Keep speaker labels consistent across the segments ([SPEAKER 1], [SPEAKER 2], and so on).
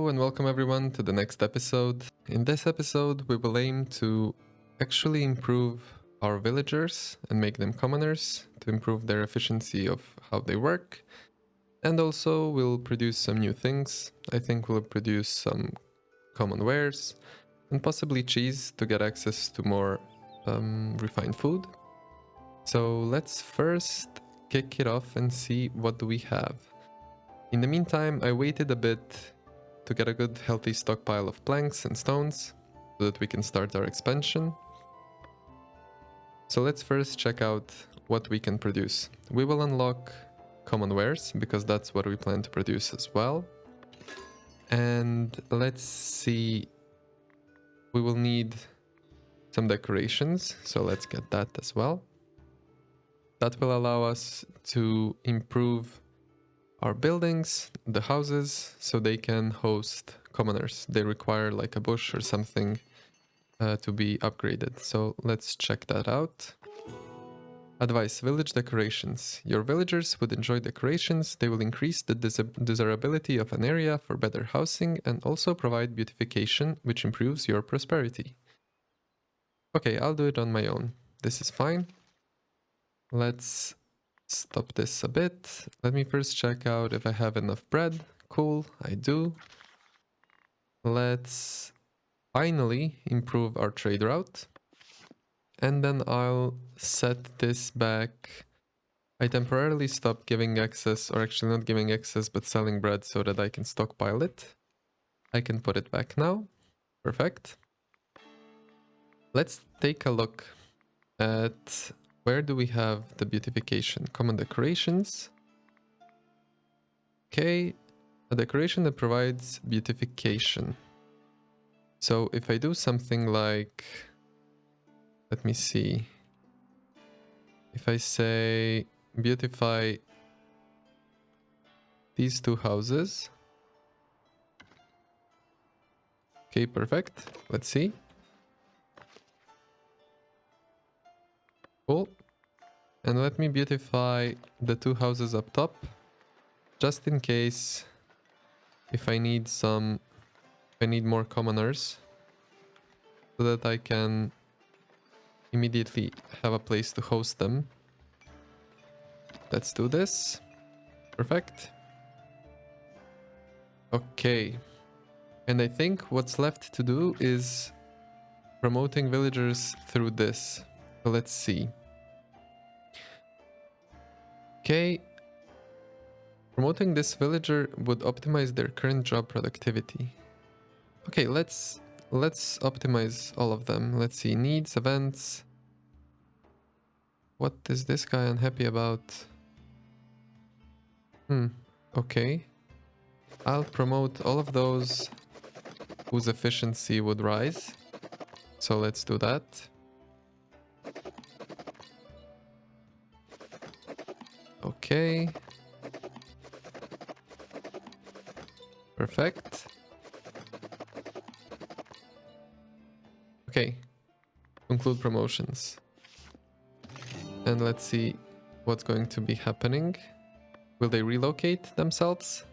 [SPEAKER 1] Hello and welcome everyone to the next episode. In this episode, we will aim to actually improve our villagers and make them commoners to improve their efficiency of how they work. And also we'll produce some new things. I think we'll produce some common wares and possibly cheese to get access to more refined food. So let's first kick it off and see what do we have. In the meantime, I waited a bit to get a good healthy stockpile of planks and stones so that we can start our expansion. So let's first check out what we can produce. We will unlock common wares because that's what we plan to produce as well. And let's see, we will need some decorations, so let's get that as well. That will allow us to improve our buildings, the houses, so they can host commoners. They require like a bush or something to be upgraded. So let's check that out. Advice: village decorations. Your villagers would enjoy decorations. They will increase the desirability of an area for better housing and also provide beautification, which improves your prosperity. Okay, I'll do it on my own. This is fine. Let's stop this a bit. Let me first check out if I have enough bread. Cool, I do. Let's finally improve our trade route. And then I'll set this back. I temporarily stopped giving access, or actually not giving access, but selling bread so that I can stockpile it. I can put it back now. Perfect. Let's take a look at where do we have the beautification. Common decorations. Okay, a decoration that provides beautification. So if I do something like, let me see. If I say beautify these two houses. Okay, perfect. Let's see. Cool. And let me beautify the two houses up top, just in case if I need more commoners, so that I can immediately have a place to host them. Let's do this. Perfect. Okay. And I think what's left to do is promoting villagers through this. So let's see. Okay. Promoting this villager would optimize their current job productivity. Okay, let's optimize all of them. Let's see. Needs, events. What is this guy unhappy about? Okay. I'll promote all of those whose efficiency would rise. So let's do that. Okay. Perfect. Okay. Conclude promotions. And let's see what's going to be happening. Will they relocate themselves?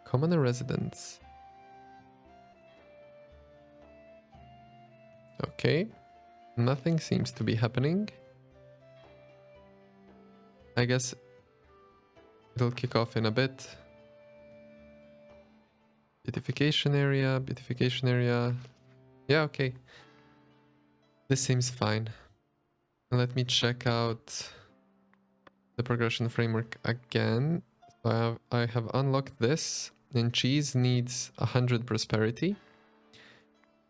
[SPEAKER 1] Commoner residents. Okay. Nothing seems to be happening. I guess it'll kick off in a bit. Beautification area, beautification area. Yeah, okay. This seems fine. Let me check out the progression framework again. So I have unlocked this, and cheese needs 100 prosperity.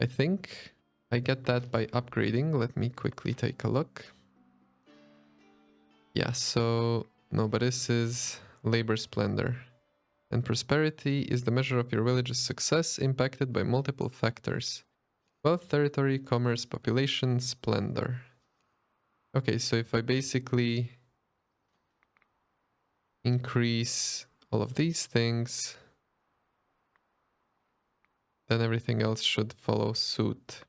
[SPEAKER 1] I think I get that by upgrading. Let me quickly take a look. Yeah, so no, but this is labor splendor. And prosperity is the measure of your village's success impacted by multiple factors. Wealth, territory, commerce, population, splendor. Okay, so if I basically increase all of these things, then everything else should follow suit.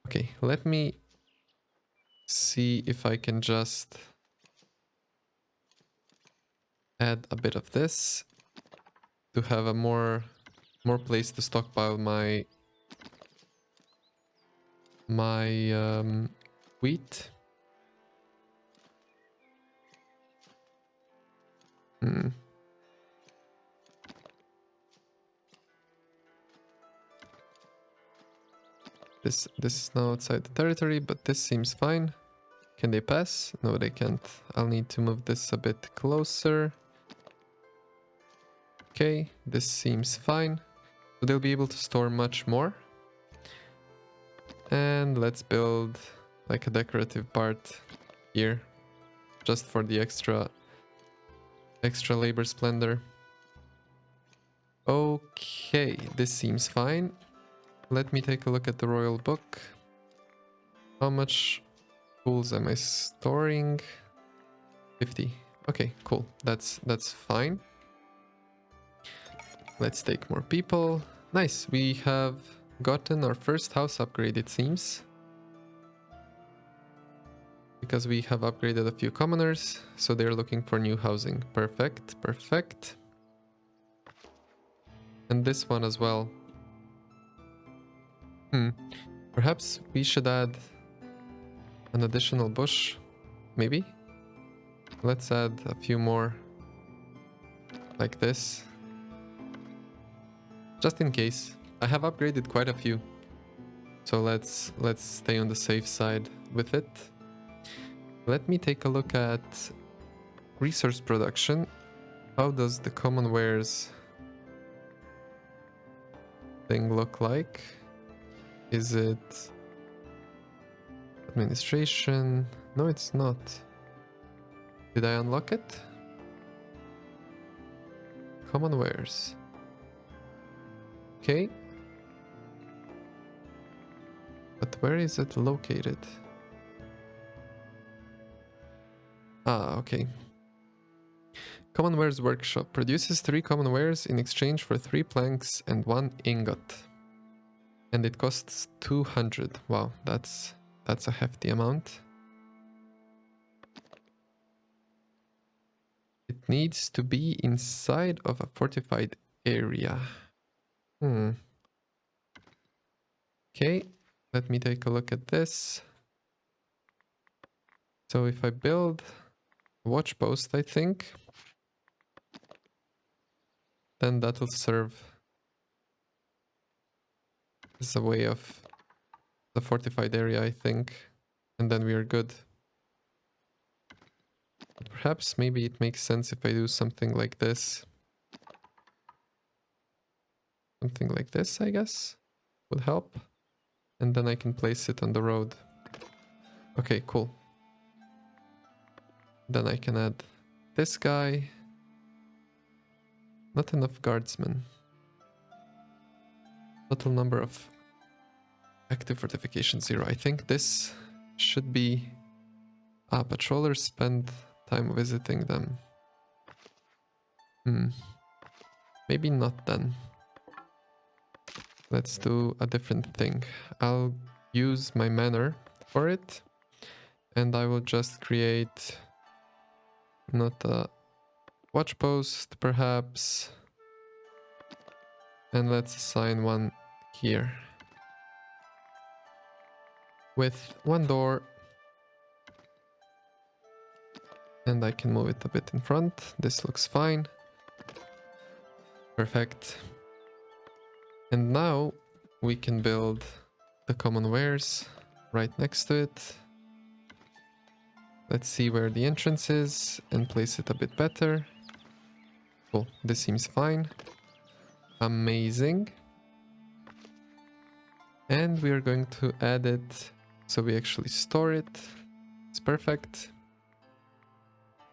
[SPEAKER 1] Okay, let me see if I can just add a bit of this to have a more place to stockpile my wheat. This is now outside the territory, but this seems fine. Can they pass? No, they can't. I'll need to move this a bit closer. Okay, this seems fine. So they'll be able to store much more. And let's build like a decorative part here, just for the extra labor splendor. Okay, this seems fine. Let me take a look at the royal book. How much tools am I storing? 50. Okay, cool. That's fine. Let's take more people. Nice, we have gotten our first house upgrade, it seems. Because we have upgraded a few commoners, so they're looking for new housing. Perfect, perfect. And this one as well. Perhaps we should add an additional bush, maybe? Let's add a few more like this. Just in case. I have upgraded quite a few. So let's stay on the safe side with it. Let me take a look at resource production. How does the common wares thing look like? Is it administration? No, it's not. Did I unlock it? Common wares. Okay. But where is it located? Ah, okay. Common wares workshop produces 3 common wares in exchange for 3 planks and 1 ingot. And it costs 200. Wow, that's a hefty amount. It needs to be inside of a fortified area. Okay, let me take a look at this. So if I build a watch post, I think, then that'll serve as a way of the fortified area, I think. And then we are good. But perhaps maybe it makes sense if I do something like this. Something like this, I guess, would help. And then I can place it on the road. Okay, cool. Then I can add this guy. Not enough guardsmen. Total number of active fortifications 0. I think this should be... patrollers spend time visiting them. Maybe not then. Let's do a different thing. I'll use my manor for it. And I will just create... not a watch post, perhaps. And let's assign one here. With 1 door. And I can move it a bit in front. This looks fine. Perfect. And now we can build the common wares right next to it. Let's see where the entrance is and place it a bit better. Cool, this seems fine. Amazing. And we are going to add it so we actually store it. It's perfect.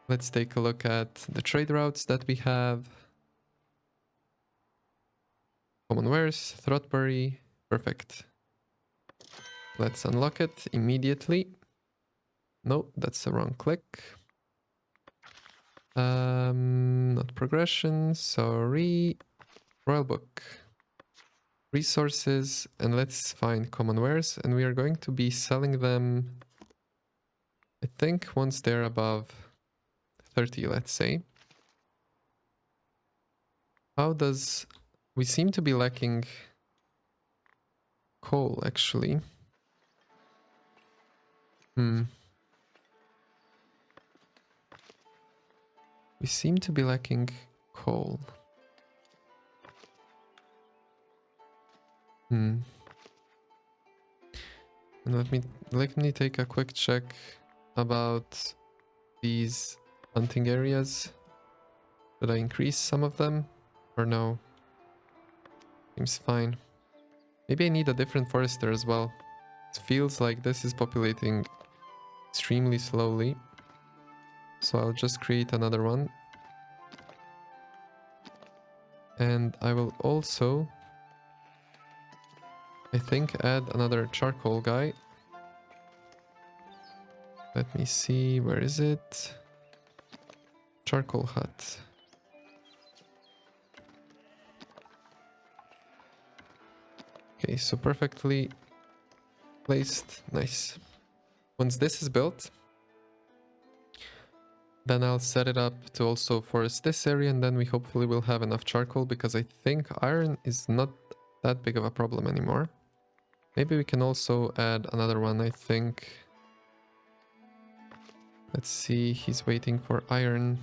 [SPEAKER 1] Let's take a look at the trade routes that we have. Common wares, Throttbury, perfect. Let's unlock it immediately. No, that's the wrong click. Not progression, sorry. Royal book. Resources, and let's find common wares, and we are going to be selling them, I think, once they're above 30, let's say. How does... We seem to be lacking coal, actually. We seem to be lacking coal. And let me take a quick check about these hunting areas. Should I increase some of them? Or no? Seems fine. Maybe I need a different forester as well. It feels like this is populating extremely slowly. So I'll just create another one. And I will also, I think, add another charcoal guy. Let me see, where is it? Charcoal hut. Okay, so perfectly placed. Nice. Once this is built, then I'll set it up to also forest this area, and then we hopefully will have enough charcoal, because I think iron is not that big of a problem anymore. Maybe we can also add another one, I think. Let's see, he's waiting for iron.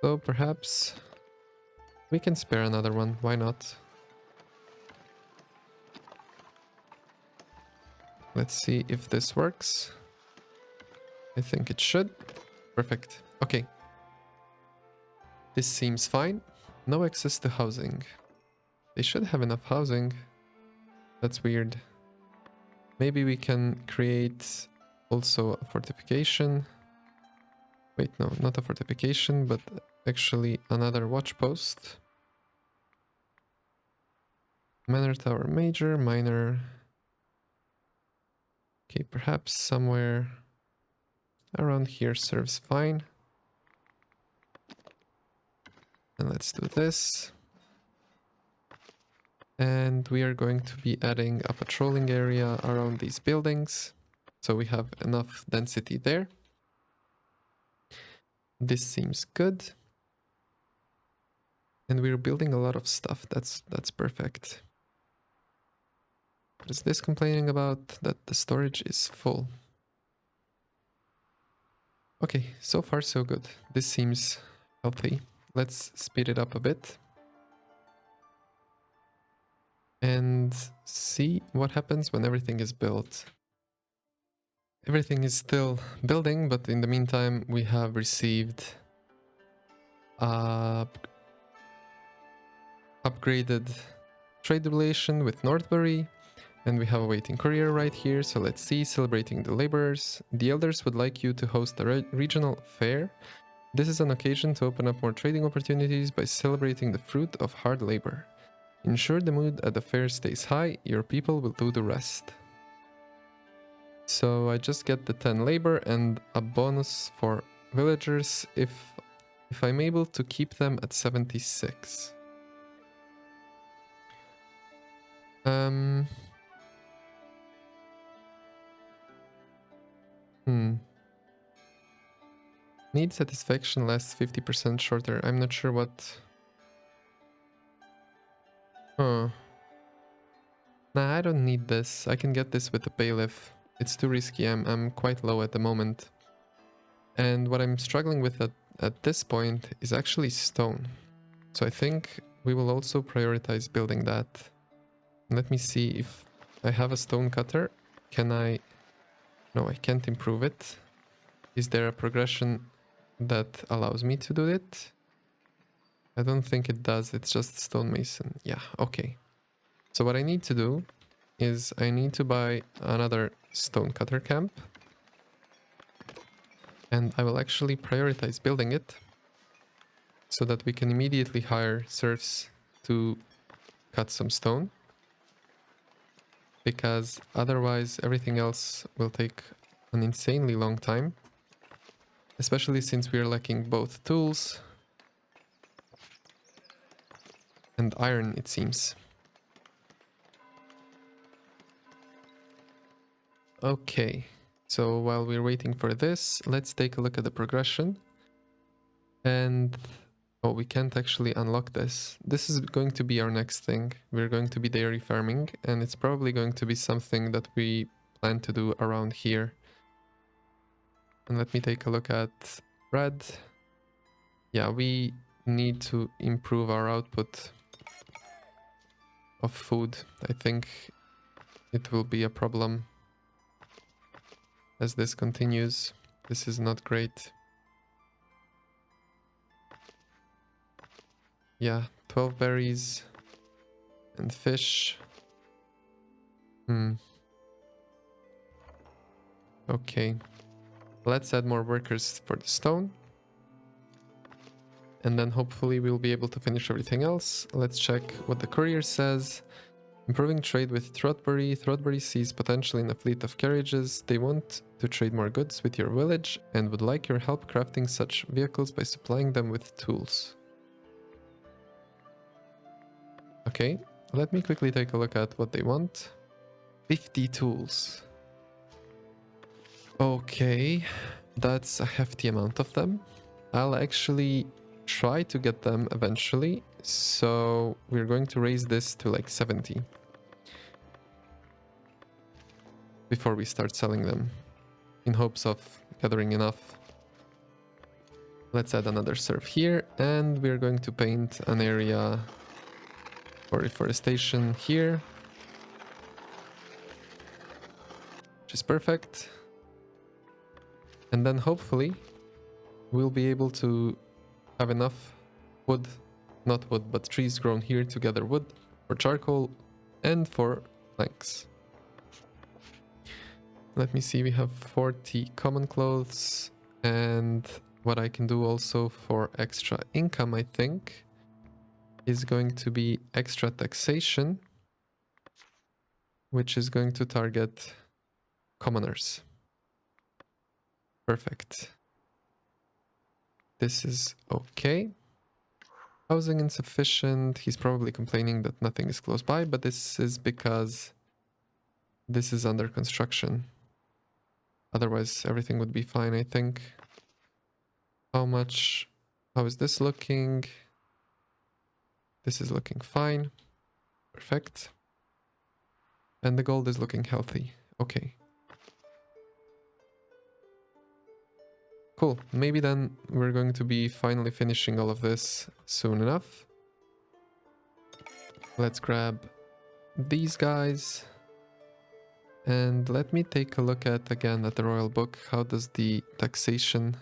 [SPEAKER 1] So perhaps we can spare another one, why not? Let's see if this works. I think it should. Perfect. Okay. This seems fine. No access to housing. They should have enough housing. That's weird. Maybe we can create also a fortification. Wait, no, not a fortification, but actually another watch post. Manor Tower Major, Minor. Okay, perhaps somewhere around here serves fine. And let's do this. And we are going to be adding a patrolling area around these buildings. So we have enough density there. This seems good. And we're building a lot of stuff. That's perfect. What is this complaining about? That the storage is full. Okay, so far so good. This seems healthy. Let's speed it up a bit. And see what happens when everything is built. Everything is still building, but in the meantime we have received upgraded trade relation with Northbury, and we have a waiting courier right here. So let's see, celebrating the laborers. The elders would like you to host a regional fair. This is an occasion to open up more trading opportunities by celebrating the fruit of hard labor. Ensure the mood at the fair stays high, your people will do the rest. So I just get the 10 labor and a bonus for villagers if I'm able to keep them at 76. Need satisfaction lasts 50% shorter. I'm not sure what... Huh. Nah, I don't need this. I can get this with the bailiff. It's too risky. I'm quite low at the moment. And what I'm struggling with at this point is actually stone. So I think we will also prioritize building that. Let me see if I have a stone cutter. Can I... No, I can't improve it. Is there a progression that allows me to do it? I don't think it does. It's just stonemason. Yeah, okay. So what I need to do is I need to buy another stonecutter camp. And I will actually prioritize building it so that we can immediately hire serfs to cut some stone. Because otherwise everything else will take an insanely long time. Especially since we are lacking both tools and iron, it seems. Okay, so while we're waiting for this, let's take a look at the progression. And Oh, we can't actually unlock this. This is going to be our next thing. We're going to be dairy farming, and it's probably going to be something that we plan to do around here. And let me take a look at bread. Yeah, we need to improve our output of food. I think it will be a problem as this continues. This is not great. Yeah, 12 berries and fish. Okay. Let's add more workers for the stone. And then hopefully we'll be able to finish everything else. Let's check what the courier says. Improving trade with Throttbury. Throttbury sees potential in a fleet of carriages. They want to trade more goods with your village and would like your help crafting such vehicles by supplying them with tools. Okay, let me quickly take a look at what they want. 50 tools. Okay, that's a hefty amount of them. I'll actually try to get them eventually. So we're going to raise this to like 70 before we start selling them in hopes of gathering enough. Let's add another serf here, and we're going to paint an area for reforestation here, which is perfect. And then hopefully we'll be able to have enough wood, not wood, but trees grown here to gather wood for charcoal and for planks. Let me see, we have 40 common clothes, and what I can do also for extra income, I think, is going to be extra taxation, which is going to target commoners. Perfect. This is okay. Housing insufficient. He's probably complaining that nothing is close by, but this is because this is under construction. Otherwise, everything would be fine, I think. How much? How is this looking? This is looking fine. Perfect. And the gold is looking healthy. Okay. Cool. Maybe then we're going to be finally finishing all of this soon enough. Let's grab these guys. And let me take a look at again at the royal book. How does the taxation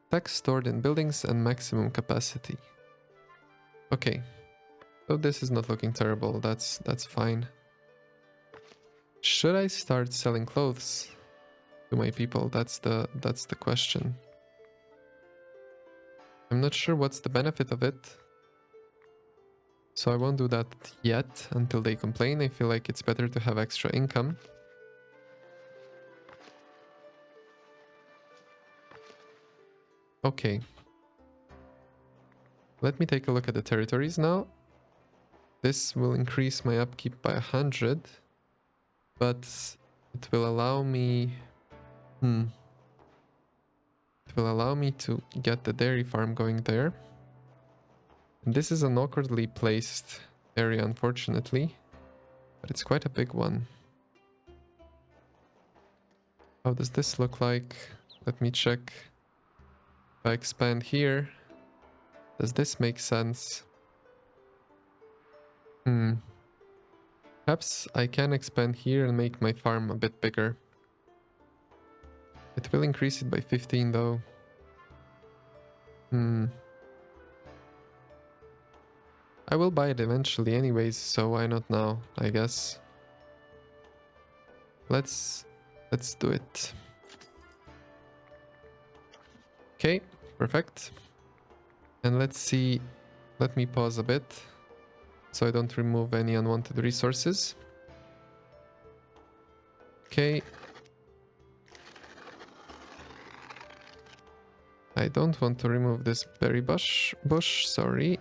[SPEAKER 1] tax stored in buildings and maximum capacity? Okay. So this is not looking terrible. That's fine. Should I start selling clothes to my people? That's the question. I'm not sure what's the benefit of it. So I won't do that yet until they complain. I feel like it's better to have extra income. Okay. Let me take a look at the territories now. This will increase my upkeep by 100, but it will allow me... It will allow me to get the dairy farm going there. And this is an awkwardly placed area, unfortunately, but it's quite a big one. How does this look like? Let me check. If I expand here, does this make sense? Perhaps I can expand here and make my farm a bit bigger. It will increase it by 15 though. I will buy it eventually anyways, so why not now, I guess. Let's do it. Okay, perfect. And let's see, let me pause a bit so I don't remove any unwanted resources. Okay. I don't want to remove this berry bush, sorry.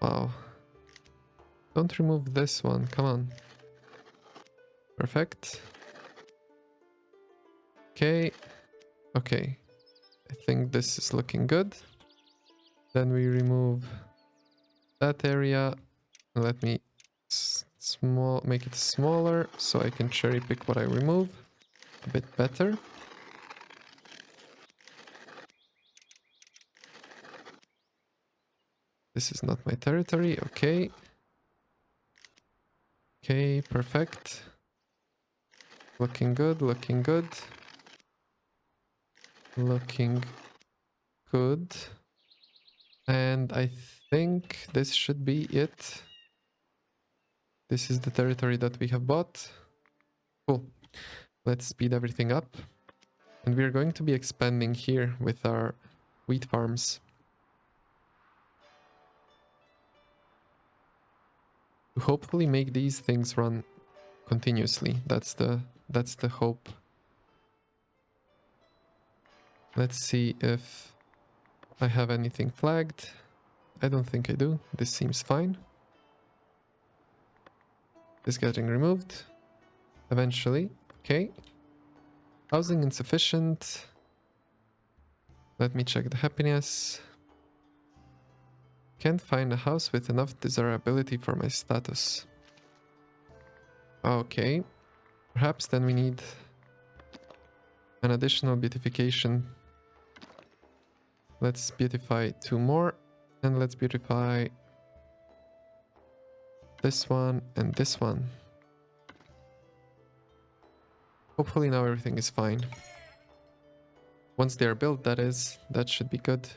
[SPEAKER 1] Wow. Don't remove this one, come on. Perfect. Okay. Okay. I think this is looking good. Then we remove that area. Let me make it smaller so I can cherry pick what I remove a bit better. This is not my territory. Okay. Okay, perfect. Looking good, looking good. Looking good. And I think this should be it. This is the territory that we have bought. Cool. Let's speed everything up. And we're going to be expanding here with our wheat farms. To hopefully make these things run continuously. That's the hope. Let's see if I have anything flagged. I don't think I do. This seems fine. This getting removed. Eventually. Okay. Housing insufficient. Let me check the happiness. Can't find a house with enough desirability for my status. Okay. Perhaps then we need an additional beautification. Let's beautify 2 more. And let's beautify this one and this one. Hopefully now everything is fine. Once they are built, that is, that should be good.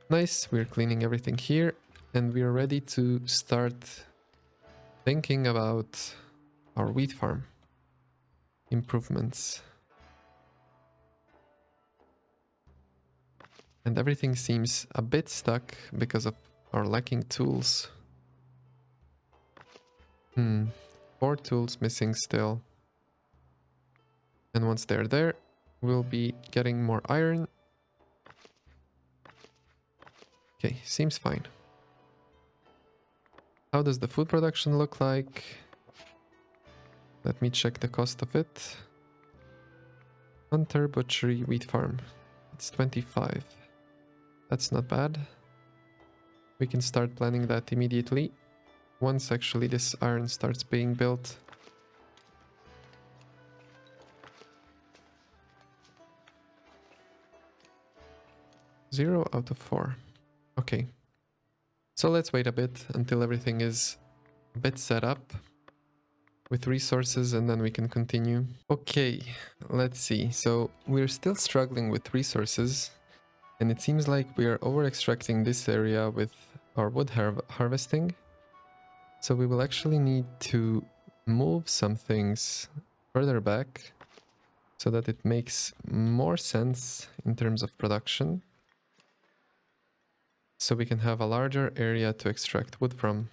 [SPEAKER 1] Nice, we're cleaning everything here and we're ready to start thinking about our wheat farm improvements. And everything seems a bit stuck because of our lacking tools. 4 tools missing still. And once they're there, we'll be getting more iron. Okay, seems fine. How does the food production look like? Let me check the cost of it. Hunter Butchery Wheat Farm. It's 25. That's not bad. We can start planning that immediately. Once actually this iron starts being built. Zero out of 4. Okay. So let's wait a bit until everything is a bit set up with resources and then we can continue. Okay, let's see. So we're still struggling with resources and it seems like we are over extracting this area with our wood harvesting. So we will actually need to move some things further back so that it makes more sense in terms of production. So we can have a larger area to extract wood from.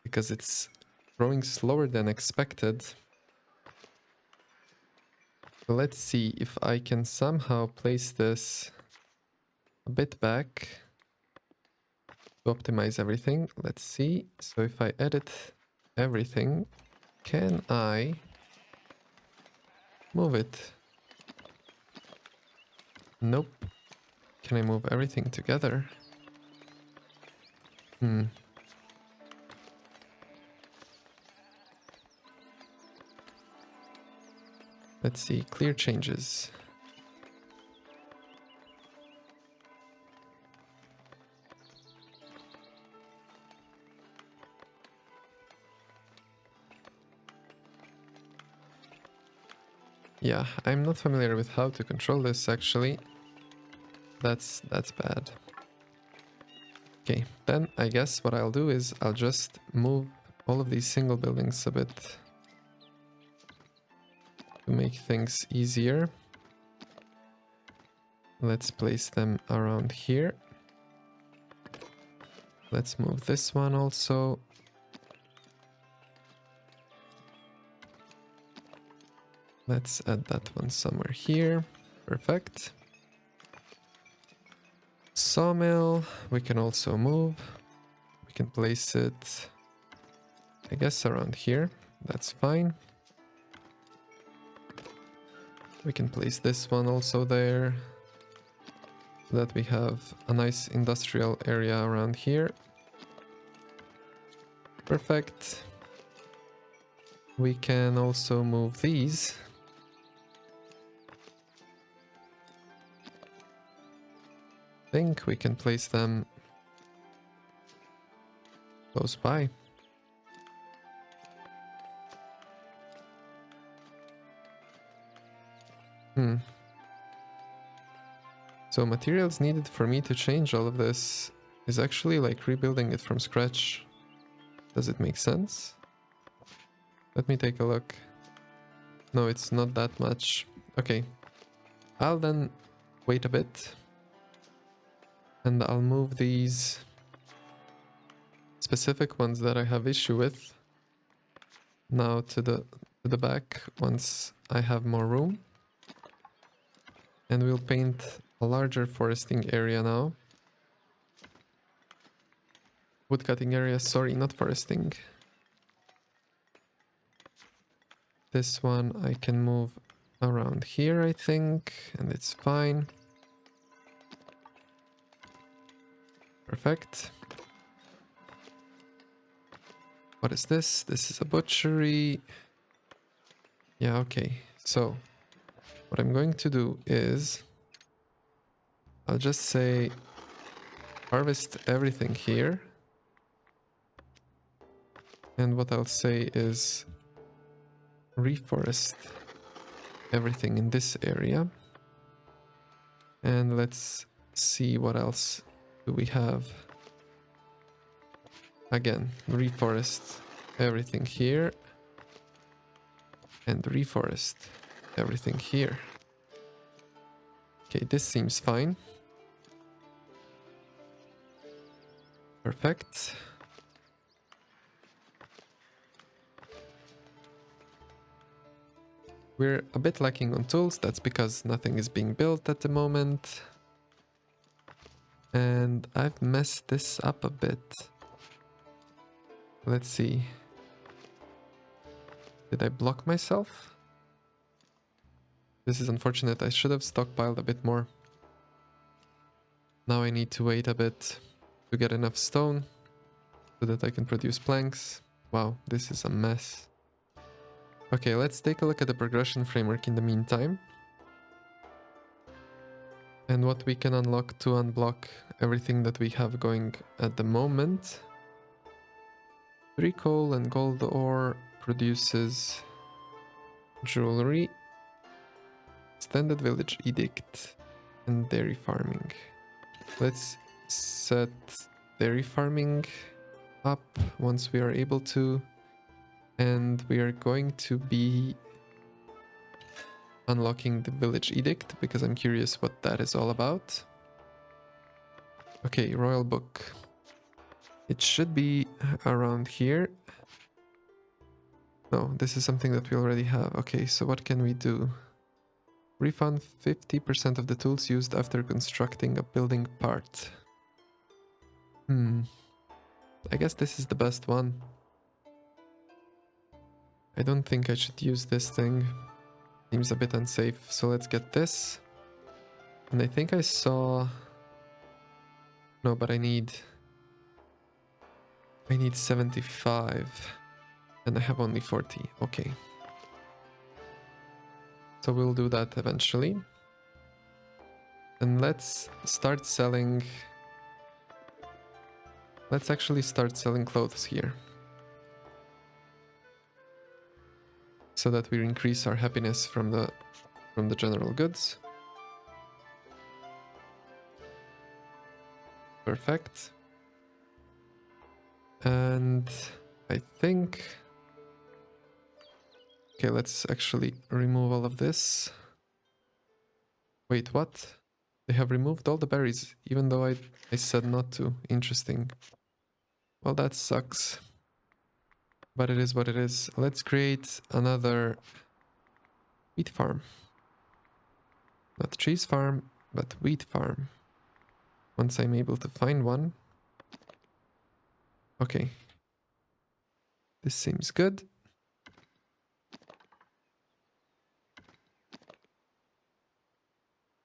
[SPEAKER 1] Because it's growing slower than expected. Let's see if I can somehow place this a bit back to optimize everything. Let's see. So if I edit everything, can I move it? Nope. Can I move everything together? Let's see. Clear changes. Yeah, I'm not familiar with how to control this actually. That's bad. Okay, then I guess what I'll do is I'll just move all of these single buildings a bit to make things easier. Let's place them around here. Let's move this one also. Let's add that one somewhere here. Perfect. Sawmill, we can also move. We can place it, I guess, around here. That's fine. We can place this one also there. so that we have a nice industrial area around here. Perfect. We can also move these. I think we can place them close by. So materials needed for me to change all of this is actually like rebuilding it from scratch. Does it make sense? Let me take a look. No, it's not that much. Okay. I'll then wait a bit. And I'll move these specific ones that I have issue with now to the back once I have more room. And we'll paint a larger foresting area now. Woodcutting area, sorry, not foresting. This one I can move around here, I think, and it's fine. Perfect. What is this? This is a butchery. Yeah, okay. So, what I'm going to do is I'll just say harvest everything here. And what I'll say is reforest everything in this area. And let's see what else do we have. Again, reforest everything here. And reforest everything here. Okay, this seems fine. Perfect. We're a bit lacking on tools, that's because nothing is being built at the moment. And I've messed this up a bit. Let's see. Did I block myself? This is unfortunate, I should have stockpiled a bit more. Now I need to wait a bit to get enough stone so that I can produce planks. Wow, this is a mess. Okay, let's take a look at the progression framework in the meantime. And what we can unlock to unblock everything that we have going at the moment. 3 coal and gold ore produces jewelry, extended village edict, and dairy farming. Let's set dairy farming up once we are able to. And we are going to be unlocking the village edict because I'm curious what that is all about. Okay, royal book. It should be around here. No, this is something that we already have. Okay, so what can we do? Refund 50% of the tools used after constructing a building part. I guess this is the best one. I don't think I should use this thing. Seems a bit unsafe, so let's get this. And I think I saw... No, but I need 75. And I have only 40. Okay. So we'll do that eventually. And let's start selling... Let's actually start selling clothes here. So that we increase our happiness from the general goods. Perfect. And I think... Okay, let's actually remove all of this. Wait, what? They have removed all the berries, even though I said not to. Interesting. Well, that sucks. But it is what it is. Let's create another wheat farm. Not cheese farm, but wheat farm. Once I'm able to find one. Okay. This seems good.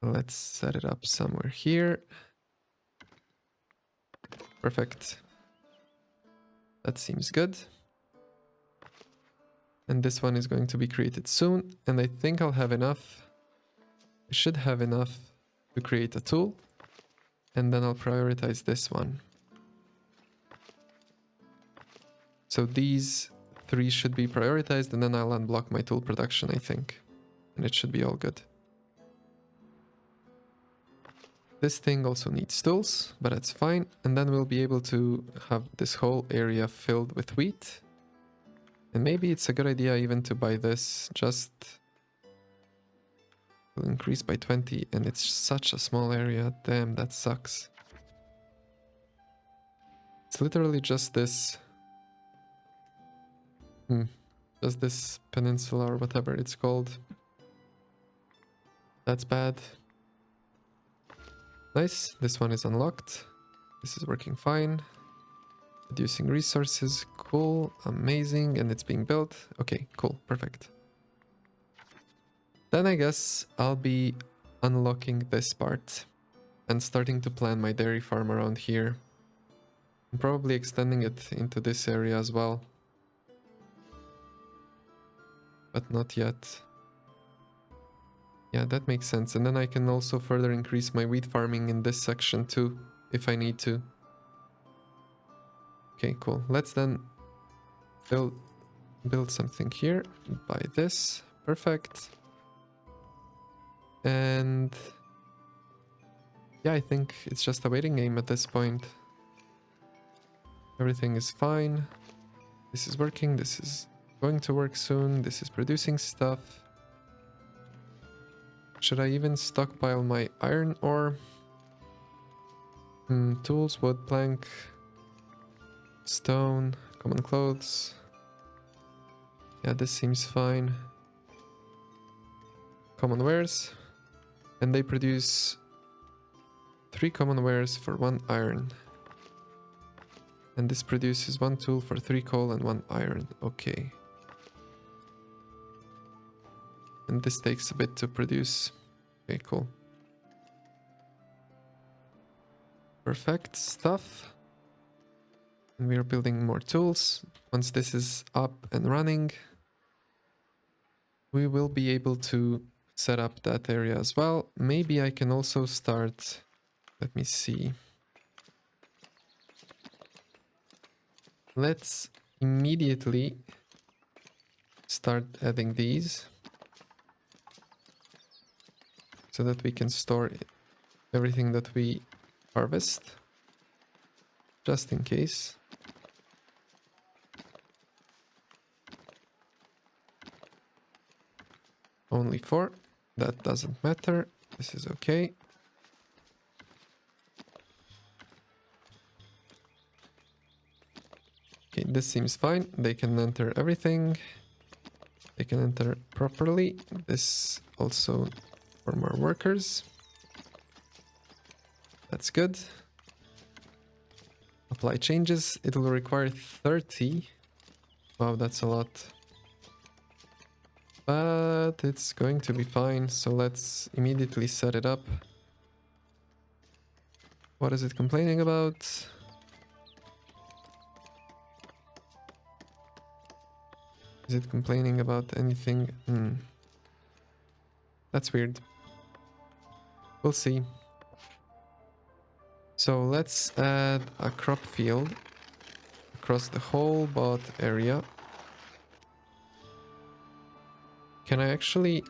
[SPEAKER 1] Let's set it up somewhere here. Perfect. That seems good. And this one is going to be created soon. And I think I'll have enough. I should have enough to create a tool. And then I'll prioritize this one. So these three should be prioritized, and then I'll unblock my tool production, I think. And it should be all good. This thing also needs tools, but that's fine. And then we'll be able to have this whole area filled with wheat. And maybe it's a good idea even to buy this, just will increase by 20, and it's such a small area. Damn, that sucks. It's literally just this... just this peninsula or whatever it's called. That's bad. Nice, this one is unlocked. This is working fine. Reducing resources, cool, amazing, and it's being built. Okay, cool, perfect. Then I guess I'll be unlocking this part and starting to plan my dairy farm around here. And probably extending it into this area as well. But not yet. Yeah, that makes sense. And then I can also further increase my wheat farming in this section too, if I need to. Okay, cool. Let's then build something here. Buy this. Perfect. And yeah, I think it's just a waiting game at this point. Everything is fine. This is working. This is going to work soon. This is producing stuff. Should I even stockpile my iron ore? Tools, wood, plank, stone, common clothes. Yeah, this seems fine. Common wares. And they produce 3 common wares for 1 iron. And this produces 1 tool for 3 coal and 1 iron. Okay. And this takes a bit to produce. Okay, cool. Perfect stuff. And we are building more tools. Once this is up and running, we will be able to set up that area as well. Maybe I can also start... Let me see. Let's immediately start adding these so that we can store everything that we harvest, just in case. Only 4. That doesn't matter. This is okay. Okay, this seems fine. They can enter everything. They can enter properly. This also for more workers. That's good. Apply changes. It will require 30. Wow, that's a lot. But it's going to be fine, so let's immediately set it up. What is it complaining about? Is it complaining about anything? That's weird. We'll see. So let's add a crop field across the whole bot area. Can I actually...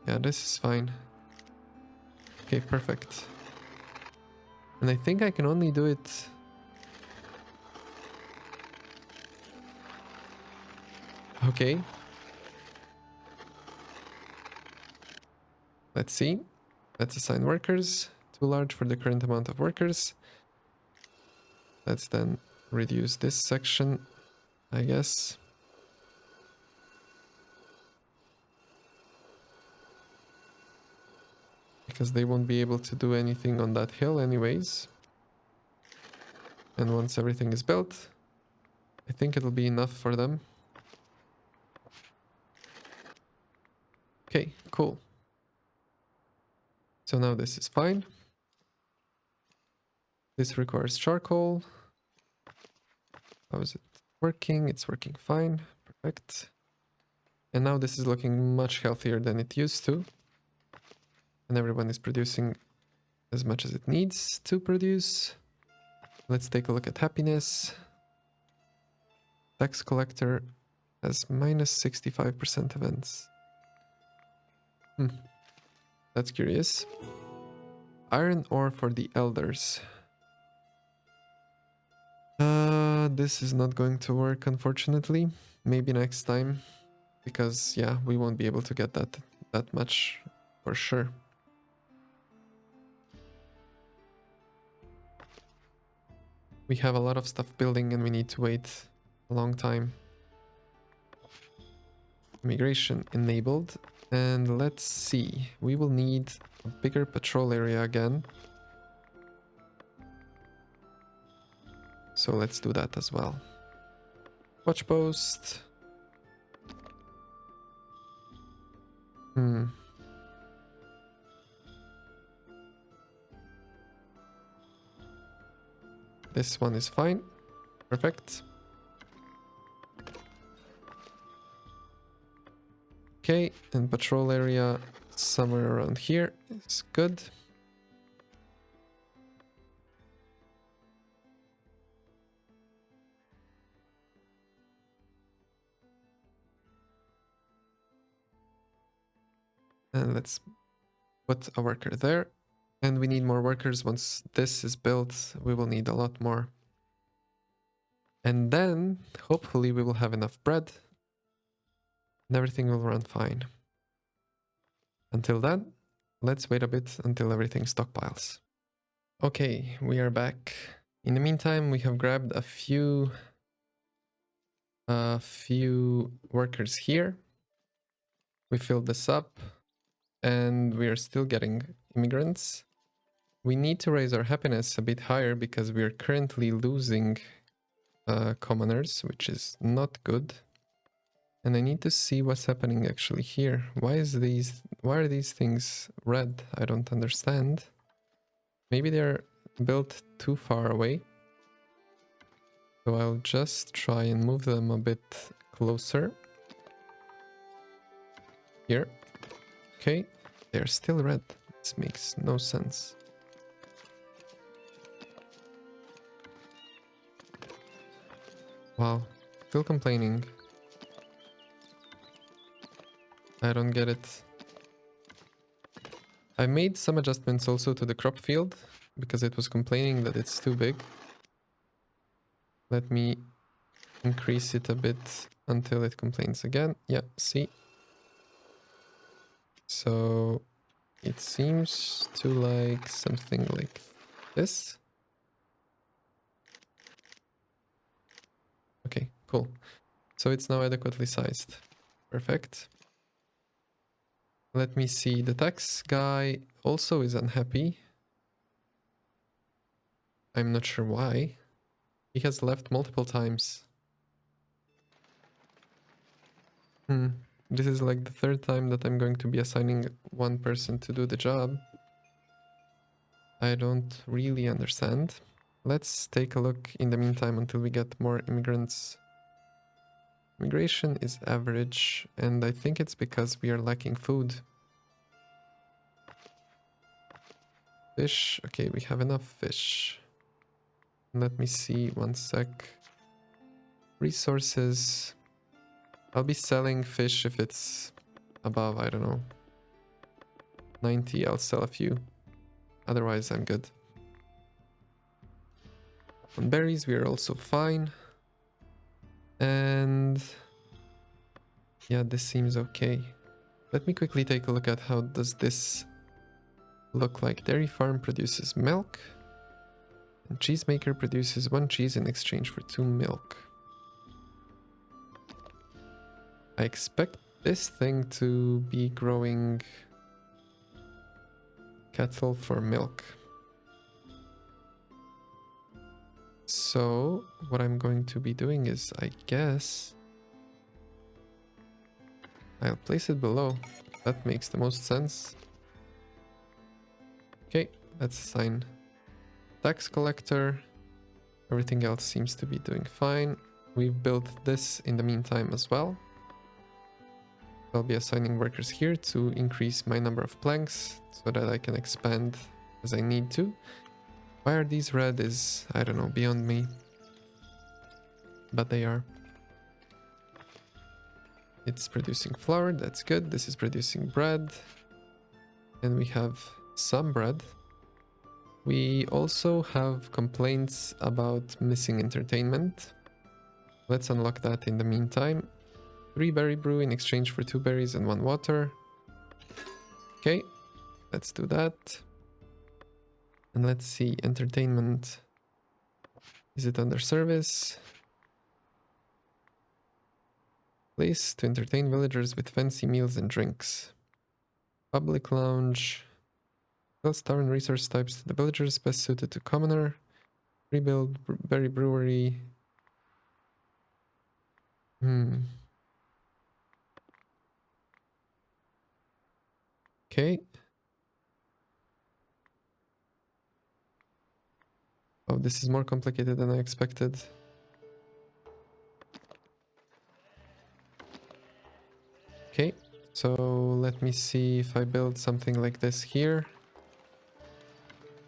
[SPEAKER 1] Yeah, this is fine. Okay, perfect. And I think I can only do it... Okay. Let's see. Let's assign workers. Too large for the current amount of workers. Let's then reduce this section, I guess. Because they won't be able to do anything on that hill anyways. And once everything is built, I think it'll be enough for them. Okay, cool. So now this is fine. This requires charcoal. How is it working? It's working fine. Perfect. And now this is looking much healthier than it used to. And everyone is producing as much as it needs to produce. Let's take a look at happiness. Tax collector has minus 65% events. That's curious. Iron ore for the elders. This is not going to work, unfortunately. Maybe next time, because yeah, we won't be able to get that much for sure. We have a lot of stuff building and we need to wait a long time. Immigration enabled. And let's see, we will need a bigger patrol area again. So let's do that as well. Watch post. This one is fine. Perfect. Okay, and patrol area somewhere around here is good. And let's put a worker there. And we need more workers. Once this is built, we will need a lot more. And then, hopefully, we will have enough bread. And everything will run fine. Until then, let's wait a bit until everything stockpiles. Okay, we are back. In the meantime, we have grabbed a few workers here. We filled this up and we are still getting immigrants. We need to raise our happiness a bit higher because we are currently losing commoners, which is not good. And I need to see what's happening actually here. Why are these things red? I don't understand. Maybe they're built too far away. So I'll just try and move them a bit closer. Here. Okay, they're still red. This makes no sense. Wow, still complaining. I don't get it. I made some adjustments also to the crop field because it was complaining that it's too big. Let me increase it a bit until it complains again. Yeah, see? So it seems to like something like this. Okay, cool. So it's now adequately sized. Perfect. Let me see. The tax guy also is unhappy. I'm not sure why. He has left multiple times. This is like the third time that I'm going to be assigning one person to do the job. I don't really understand. Let's take a look in the meantime until we get more immigrants. Migration is average, and I think it's because we are lacking food. Fish. Okay, we have enough fish. Let me see, one sec. Resources. I'll be selling fish if it's above, I don't know, 90. I'll sell a few. Otherwise, I'm good. On berries, we are also fine. And yeah, this seems okay. Let me quickly take a look at how does this look like. Dairy farm produces milk. And cheesemaker produces 1 cheese in exchange for 2 milk. I expect this thing to be growing cattle for milk. So what I'm going to be doing is, I guess, I'll place it below. That makes the most sense. Okay, let's assign tax collector. Everything else seems to be doing fine. We've built this in the meantime as well. I'll be assigning workers here to increase my number of planks so that I can expand as I need to. Why are these red is, I don't know, beyond me. But they are. It's producing flour, that's good. This is producing bread. And we have some bread. We also have complaints about missing entertainment. Let's unlock that in the meantime. 3 berry brew in exchange for 2 berries and 1 water. Okay, let's do that. And let's see, entertainment. Is it under service? Place to entertain villagers with fancy meals and drinks. Public lounge. Sells tavern resource types to the villagers, best suited to commoner. Rebuild berry brewery. Okay. Oh, this is more complicated than I expected. Okay, so let me see if I build something like this here.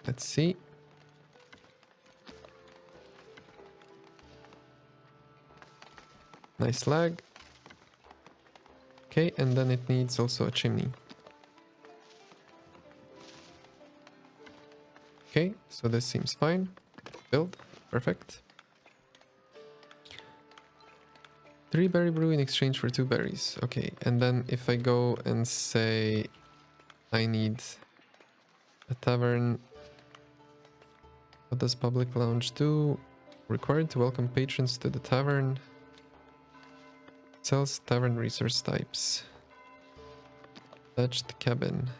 [SPEAKER 1] Let's see. Nice lag. Okay, and then it needs also a chimney. Okay, so this seems fine. Build. Perfect. 3 berry brew in exchange for 2 berries. Okay, and then if I go and say I need a tavern, what does public lounge do? Required to welcome patrons to the tavern. Sells tavern resource types. Thatched cabin.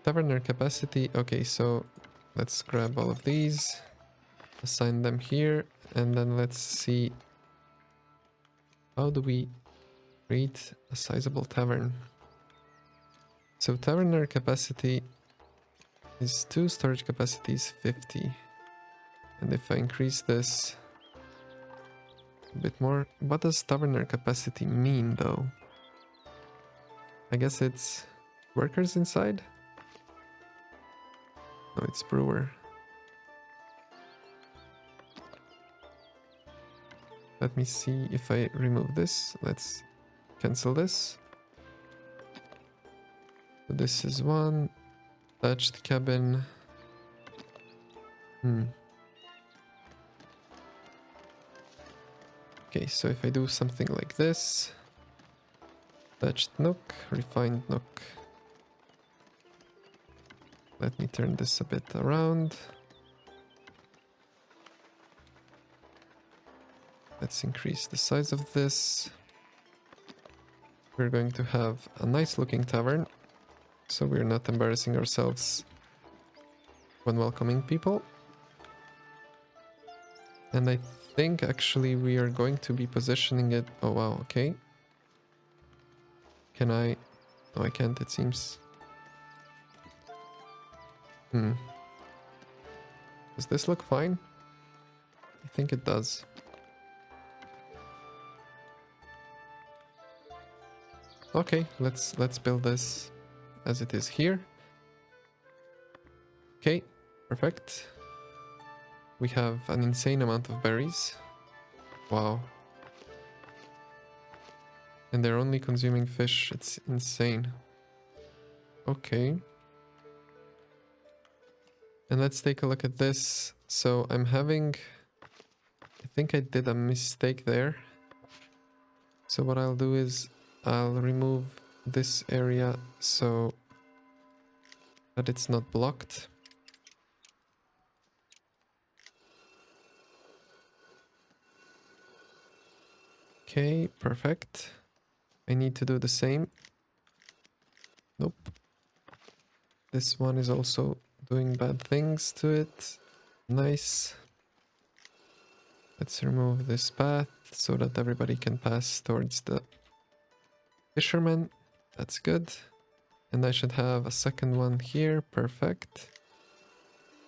[SPEAKER 1] Taverner capacity. Okay, so let's grab all of these. Assign them here. And then let's see. How do we create a sizable tavern? So taverner capacity is 2, storage capacity is 50. And if I increase this a bit more, what does taverner capacity mean though? I guess it's workers inside? No, it's brewer. Let me see if I remove this. Let's cancel this. So this is 1. Thatched cabin. Okay, so if I do something like this. Thatched nook, refined nook. Let me turn this a bit around. Let's increase the size of this. We're going to have a nice looking tavern, so we're not embarrassing ourselves when welcoming people. And I think actually we are going to be positioning it. Oh wow, okay. Can I? No, I can't, it seems. Does this look fine? I think it does. Okay, let's build this as it is here. Okay, perfect. We have an insane amount of berries. Wow. And they're only consuming fish. It's insane. Okay. And let's take a look at this. So I'm having... I think I did a mistake there. So what I'll do is I'll remove this area so that it's not blocked. Okay, perfect. I need to do the same. Nope. This one is also doing bad things to it. Nice. Let's remove this path so that everybody can pass towards the fishermen. That's good. And I should have a second one here. Perfect.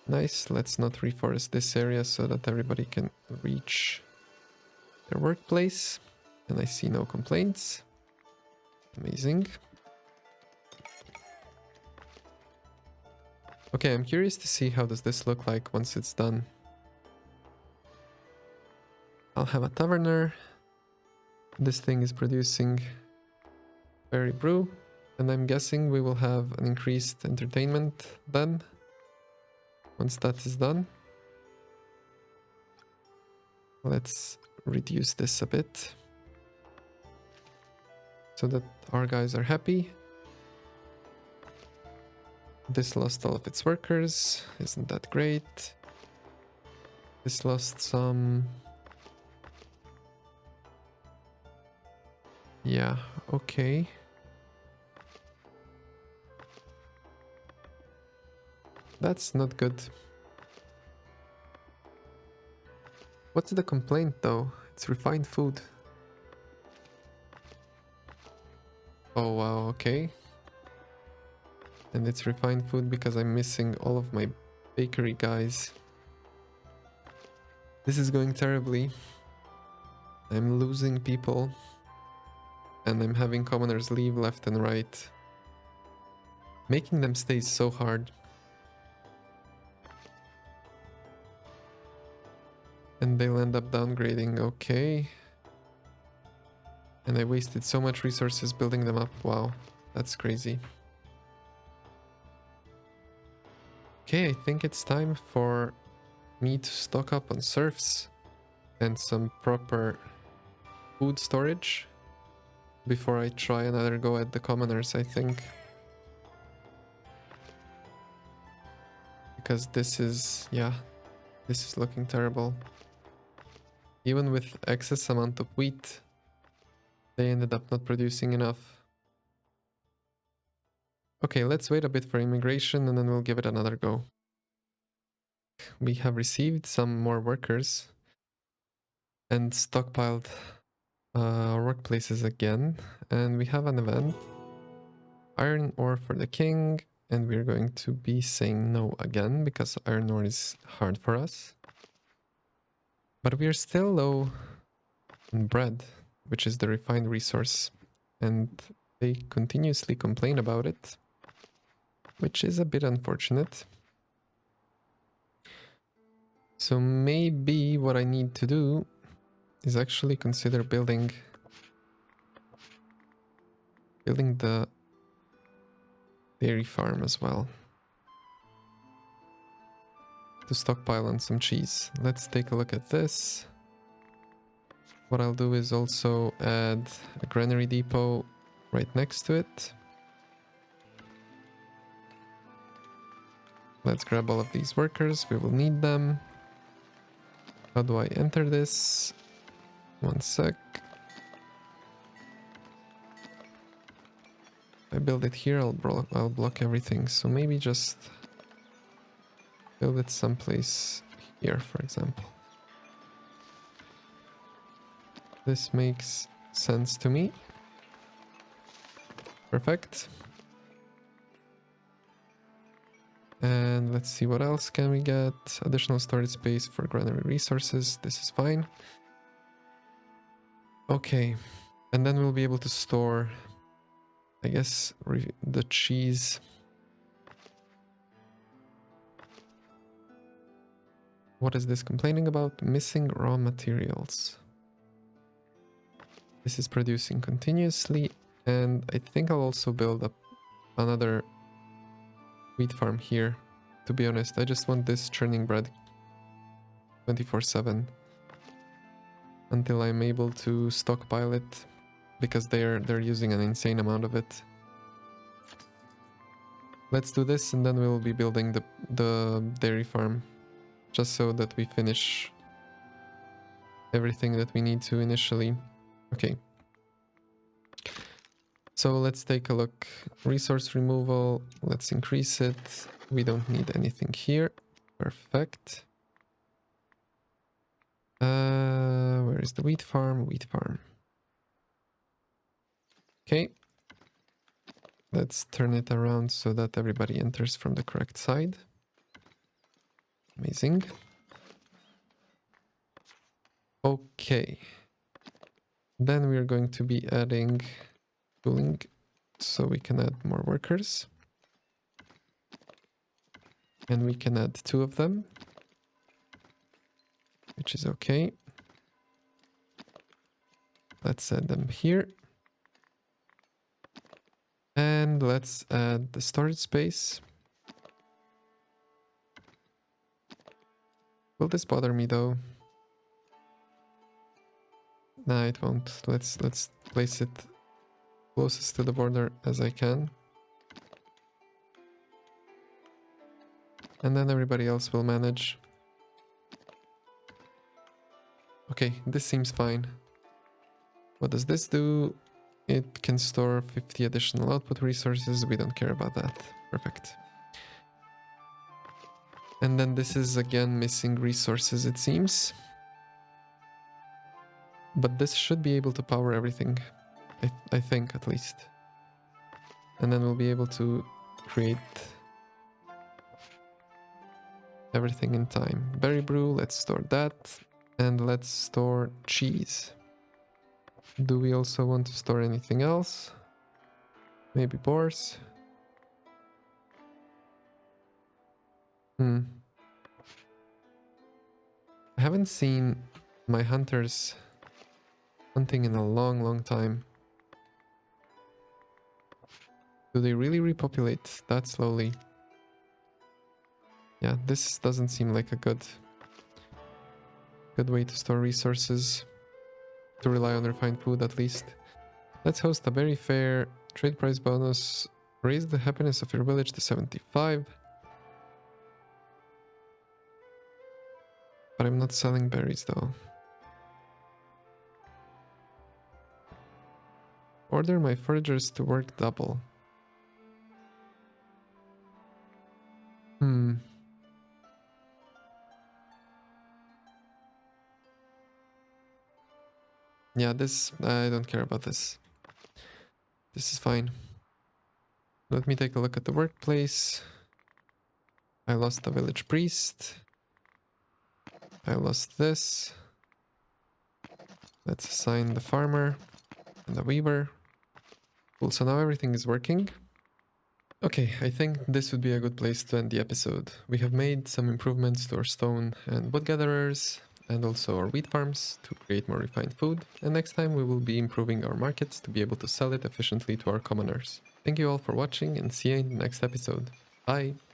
[SPEAKER 1] Nice. Let's not reforest this area so that everybody can reach their workplace. And I see no complaints. Amazing. Okay, I'm curious to see how does this look like once it's done. I'll have a taverner. This thing is producing berry brew. And I'm guessing we will have an increased entertainment then. Once that is done. Let's reduce this a bit. So that our guys are happy. This lost all of its workers. Isn't that great? This lost some... Yeah, okay. That's not good. What's the complaint though? It's refined food. Oh wow, okay. And it's refined food because I'm missing all of my bakery guys. This is going terribly. I'm losing people. And I'm having commoners leave left and right. Making them stay so hard. And they'll end up downgrading, okay. And I wasted so much resources building them up, wow. That's crazy. Okay, I think it's time for me to stock up on serfs and some proper food storage before I try another go at the commoners, I think. Because this is, yeah, this is looking terrible. Even with excess amount of wheat, they ended up not producing enough. Okay, let's wait a bit for immigration and then we'll give it another go. We have received some more workers and stockpiled our workplaces again. And we have an event. Iron ore for the king. And we're going to be saying no again because iron ore is hard for us. But we're still low on bread, which is the refined resource. And they continuously complain about it, which is a bit unfortunate. So maybe what I need to do is actually consider building the dairy farm as well. To stockpile on some cheese. Let's take a look at this. What I'll do is also add a granary depot right next to it. Let's grab all of these workers. We will need them. How do I enter this? One sec. If I build it here, I'll block everything. So maybe just build it someplace here, for example. This makes sense to me. Perfect. And let's see what else can we get. Additional storage space for granary resources. This is fine. Okay. And then we'll be able to store, I guess, the cheese. What is this complaining about? Missing raw materials. This is producing continuously. And I think I'll also build up another wheat farm here. To be honest, I just want this churning bread 24/7 until I'm able to stockpile it, because they're using an insane amount of it. Let's do this and then we'll be building the dairy farm, just so that we finish everything that we need to initially. Okay. So let's take a look. Resource removal, let's increase it. We don't need anything here. Perfect. Where is the wheat farm? Wheat farm. Okay, Let's turn it around so that everybody enters from the correct side. Amazing. Okay. Then we're going to be adding tooling so we can add more workers. And we can add 2 of them, which is okay. Let's add them here. And let's add the storage space. Will this bother me though? Nah, it won't. Let's place it closest to the border as I can. And then everybody else will manage. Okay, this seems fine. What does this do? It can store 50 additional output resources. We don't care about that. Perfect. And then this is again missing resources, it seems. But this should be able to power everything. I think, at least. And then we'll be able to create everything in time. Berry brew, let's store that. And let's store cheese. Do we also want to store anything else? Maybe boars? I haven't seen my hunters hunting in a long time. Do they really repopulate that slowly? Yeah, this doesn't seem like a good way to store resources. To rely on refined food, at least. Let's host a berry fair. Trade price bonus. Raise the happiness of your village to 75. But I'm not selling berries though. Order my foragers to work double. Yeah, this... I don't care about this. This is fine. Let me take a look at the workplace. I lost the village priest. I lost this. Let's assign the farmer and the weaver. Cool, so now everything is working. Okay, I think this would be a good place to end the episode. We have made some improvements to our stone and wood gatherers, and also our wheat farms to create more refined food. And next time we will be improving our markets to be able to sell it efficiently to our commoners. Thank you all for watching and see you in the next episode. Bye!